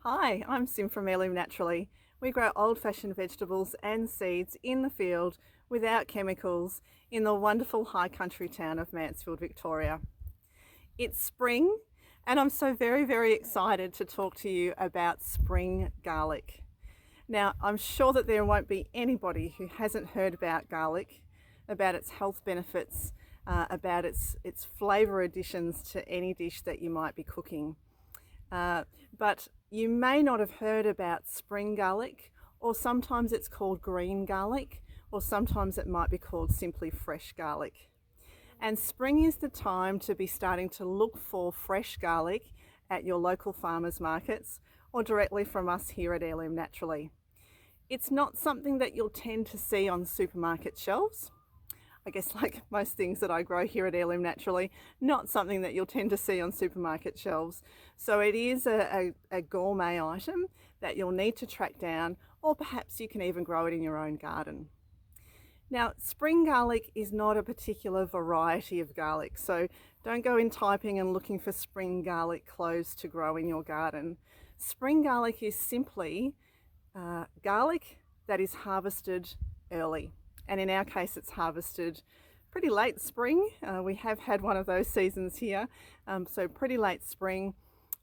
Hi, I'm Sim from Heirloom Naturally. We grow old-fashioned vegetables and seeds in the field without chemicals in the wonderful high country town of Mansfield, Victoria. It's spring and I'm so very excited to talk to you about spring garlic. Now, I'm sure that there won't be anybody who hasn't heard about garlic, about its health benefits, about its flavour additions to any dish that you might be cooking. But you may not have heard about spring garlic, or sometimes it's called green garlic, or sometimes it might be called simply fresh garlic. And spring is the time to be starting to look for fresh garlic at your local farmers markets or directly from us here at Heirloom Naturally. It's not something that you'll tend to see on supermarket shelves. I guess like most things that I grow here at Heirloom Naturally, not something that you'll tend to see on supermarket shelves. So it is a gourmet item that you'll need to track down, or perhaps you can even grow it in your own garden. Now, spring garlic is not a particular variety of garlic, so don't go in typing and looking for spring garlic cloves to grow in your garden. Spring garlic is simply garlic that is harvested early. And in our case, it's harvested pretty late spring. We have had one of those seasons here, so pretty late spring.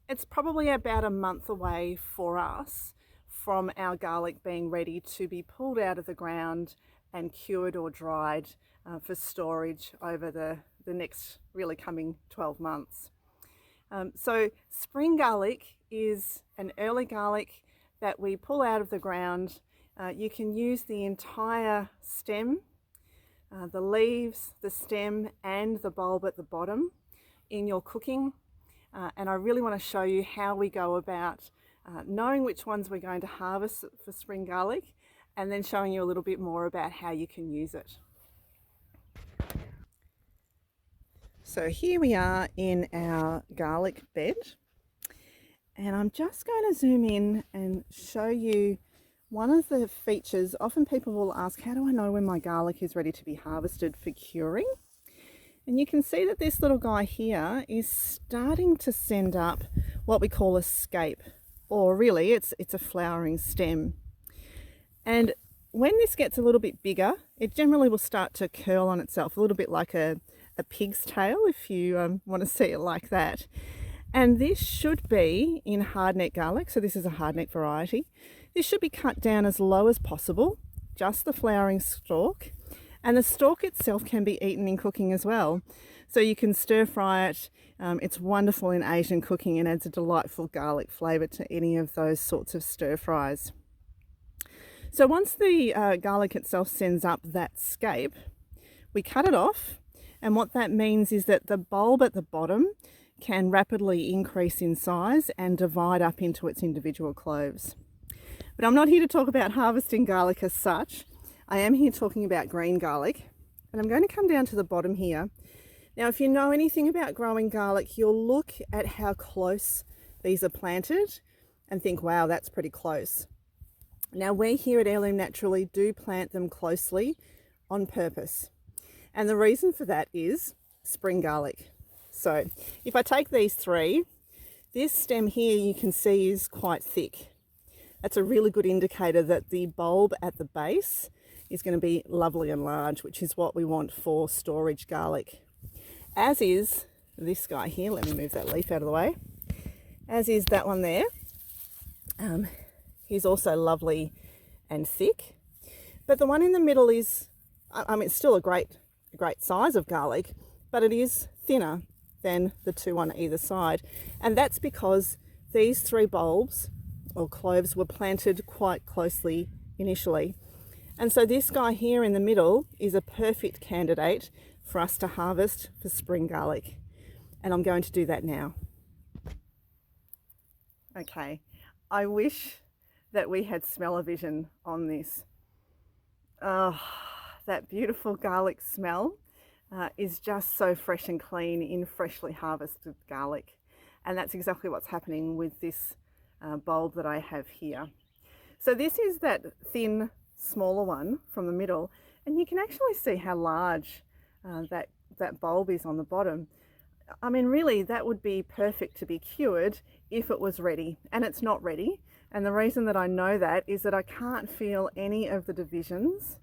It's probably about a month away for us from our garlic being ready to be pulled out of the ground and cured or dried for storage over the next really coming 12 months. So spring garlic is an early garlic that we pull out of the ground. You can use the entire stem, the leaves, the stem and the bulb at the bottom in your cooking. And I really want to show you how we go about knowing which ones we're going to harvest for spring garlic, and then showing you a little bit more about how you can use it. So here we are in our garlic bed, and I'm just going to zoom in and show you one of the features. Often people will ask, how do I know when my garlic is ready to be harvested for curing? And you can see that this little guy here is starting to send up what we call a scape, or really it's a flowering stem. And when this gets a little bit bigger, it generally will start to curl on itself, a little bit like a pig's tail, if you want to see it like that. And this should be in hardneck garlic, so this is a hardneck variety. This should be cut down as low as possible, just the flowering stalk. And the stalk itself can be eaten in cooking as well. So you can stir fry it. It's wonderful in Asian cooking and adds a delightful garlic flavour to any of those sorts of stir fries. So once the garlic itself sends up that scape, we cut it off. And what that means is that the bulb at the bottom can rapidly increase in size and divide up into its individual cloves. But I'm not here to talk about harvesting garlic as such. I am here talking about green garlic, and I'm going to come down to the bottom here. Now, if you know anything about growing garlic, you'll look at how close these are planted and think, wow, that's pretty close. Now, we here at Heirloom Naturally do plant them closely on purpose. And the reason for that is spring garlic. So if I take these three, this stem here you can see is quite thick. That's a really good indicator that the bulb at the base is going to be lovely and large, which is what we want for storage garlic. As is this guy here. Let me move that leaf out of the way. As is that one there. He's also lovely and thick. But the one in the middle is, it's still a great size of garlic, but it is thinner than the two on either side. And that's because these three bulbs or cloves were planted quite closely initially. And so this guy here in the middle is a perfect candidate for us to harvest for spring garlic. And I'm going to do that now. Okay, I wish that we had smell-o-vision on this. Oh, that beautiful garlic smell is just so fresh and clean in freshly harvested garlic. And that's exactly what's happening with this bulb that I have here. So this is that thin, smaller one from the middle, and you can actually see how large that bulb is on the bottom. I mean, really, that would be perfect to be cured if it was ready, and it's not ready. And the reason that I know that is that I can't feel any of the divisions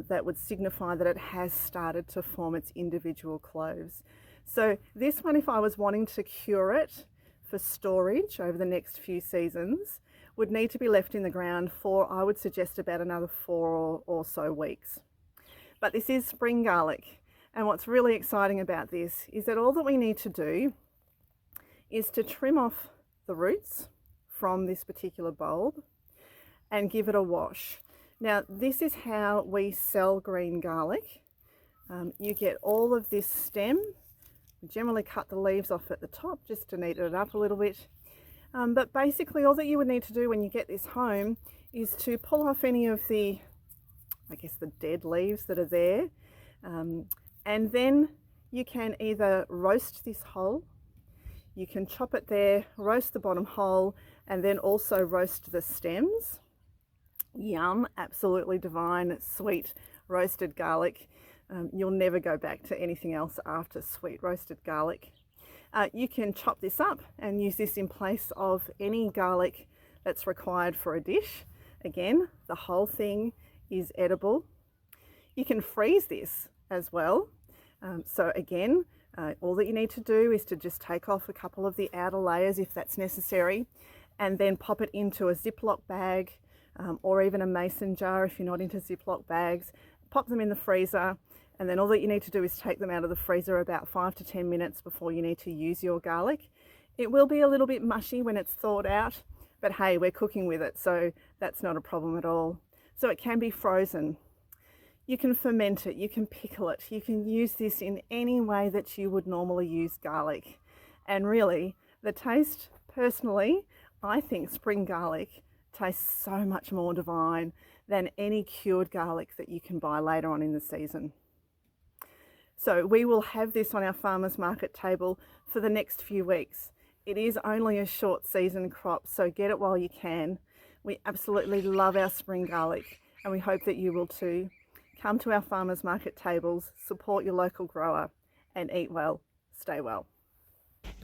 that would signify that it has started to form its individual cloves. So this one, if I was wanting to cure it for storage over the next few seasons, would need to be left in the ground for, I would suggest, about another 4 or so weeks. But this is spring garlic, and what's really exciting about this is that all that we need to do is to trim off the roots from this particular bulb and give it a wash. Now, this is how we sell green garlic. You get all of this stem. We generally cut the leaves off at the top just to neaten it up a little bit. But basically all that you would need to do when you get this home is to pull off any of the, I guess, the dead leaves that are there. And then you can either roast this whole, you can chop it there, roast the bottom whole, and then also roast the stems. Yum, absolutely divine, sweet roasted garlic. You'll never go back to anything else after sweet roasted garlic. You can chop this up and use this in place of any garlic that's required for a dish. Again, the whole thing is edible. You can freeze this as well. So again, all that you need to do is to just take off a couple of the outer layers if that's necessary, and then pop it into a Ziploc bag or even a mason jar if you're not into Ziploc bags. Pop them in the freezer, and then all that you need to do is take them out of the freezer about 5 to 10 minutes before you need to use your garlic. It will be a little bit mushy when it's thawed out, but hey, we're cooking with it, so that's not a problem at all. So it can be frozen. You can ferment it, you can pickle it, you can use this in any way that you would normally use garlic. And really, the taste, personally, I think spring garlic tastes so much more divine than any cured garlic that you can buy later on in the season. So we will have this on our farmers market table for the next few weeks. It is only a short season crop, so get it while you can. We absolutely love our spring garlic, and we hope that you will too. Come to our farmers market tables, support your local grower, and eat well, stay well.